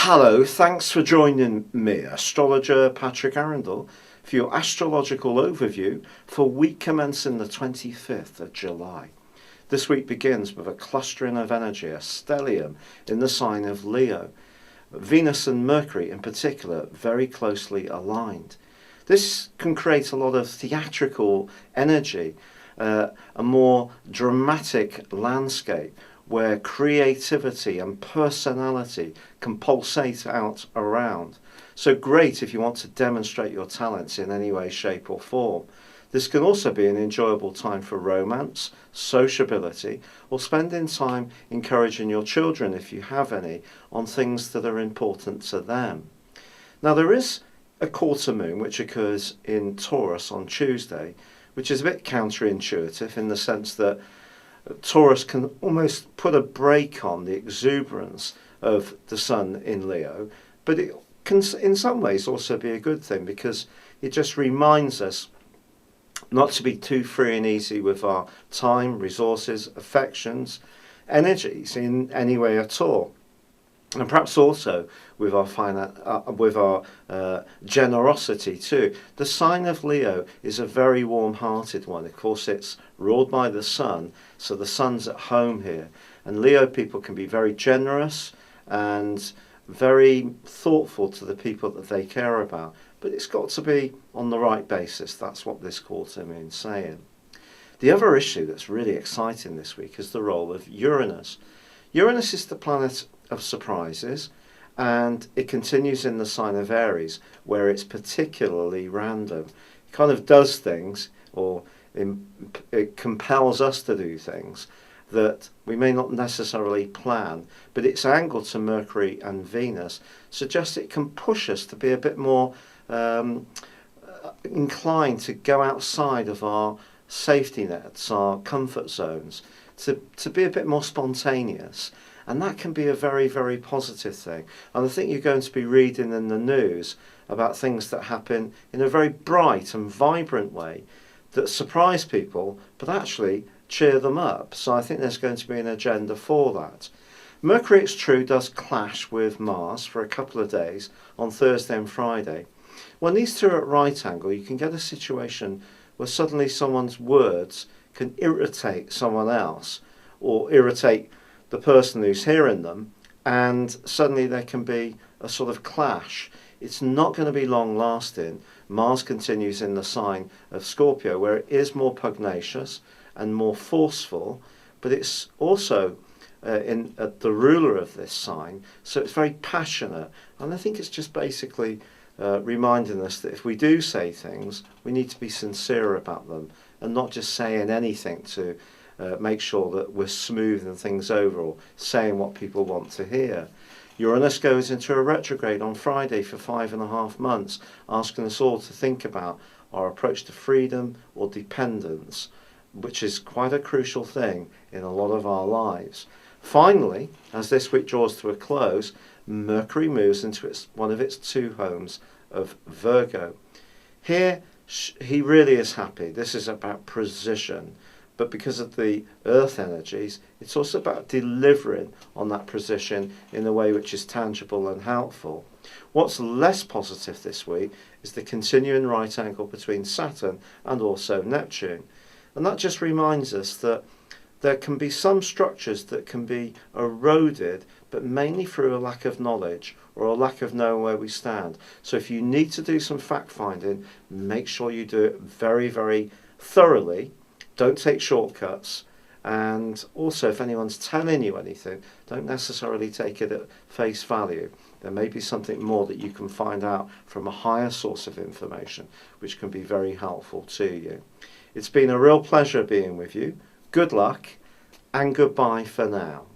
Hello, thanks for joining me, astrologer Patrick Arundell, for your astrological overview for week commencing the 25th of July. This week begins with a clustering of energy, a stellium, in the sign of Leo. Venus and Mercury in particular very closely aligned. This can create a lot of theatrical energy, a more dramatic landscape where creativity and personality can pulsate out around. So great if you want to demonstrate your talents in any way, shape or form. This can also be an enjoyable time for romance, sociability, or spending time encouraging your children, if you have any, on things that are important to them. Now there is a quarter moon which occurs in Taurus on Tuesday, which is a bit counterintuitive in the sense that Taurus can almost put a brake on the exuberance of the sun in Leo, but it can in some ways also be a good thing because it just reminds us not to be too free and easy with our time, resources, affections, energies in any way at all. And perhaps also with our generosity too. The sign of Leo is a very warm-hearted one. Of course, it's ruled by the sun, so the sun's at home here. And Leo people can be very generous and very thoughtful to the people that they care about. But it's got to be on the right basis. That's what this quarter moon's saying. The other issue that's really exciting this week is the role of Uranus. Uranus is the planet of surprises, and it continues in the sign of Aries, where it's particularly random. It kind of does things, or it compels us to do things that we may not necessarily plan, but its angle to Mercury and Venus suggests it can push us to be a bit more inclined to go outside of our safety nets, our comfort zones, to be a bit more spontaneous. And that can be a very, very positive thing. And I think you're going to be reading in the news about things that happen in a very bright and vibrant way that surprise people, but actually cheer them up. So I think there's going to be an agenda for that. Mercury, it's true, does clash with Mars for a couple of days on Thursday and Friday. When these two are at right angle, you can get a situation where suddenly someone's words can irritate someone else or irritate the person who's hearing them, and suddenly there can be a sort of clash. It's not going to be long lasting. Mars continues in the sign of Scorpio, where it is more pugnacious and more forceful, but it's also the ruler of this sign, so it's very passionate. And I think it's just basically reminding us that if we do say things, we need to be sincere about them and not just saying anything to make sure that we're smoothing things over or saying what people want to hear. Uranus goes into a retrograde on Friday for 5.5 months, asking us all to think about our approach to freedom or dependence, which is quite a crucial thing in a lot of our lives. Finally, as this week draws to a close, Mercury moves into one of its two homes of Virgo. Here, he really is happy. This is about precision. But because of the earth energies, it's also about delivering on that precision in a way which is tangible and helpful. What's less positive this week is the continuing right angle between Saturn and also Neptune. And that just reminds us that there can be some structures that can be eroded, but mainly through a lack of knowledge or a lack of knowing where we stand. So if you need to do some fact finding, make sure you do it very, very thoroughly. Don't take shortcuts, and also if anyone's telling you anything, don't necessarily take it at face value. There may be something more that you can find out from a higher source of information, which can be very helpful to you. It's been a real pleasure being with you. Good luck, and goodbye for now.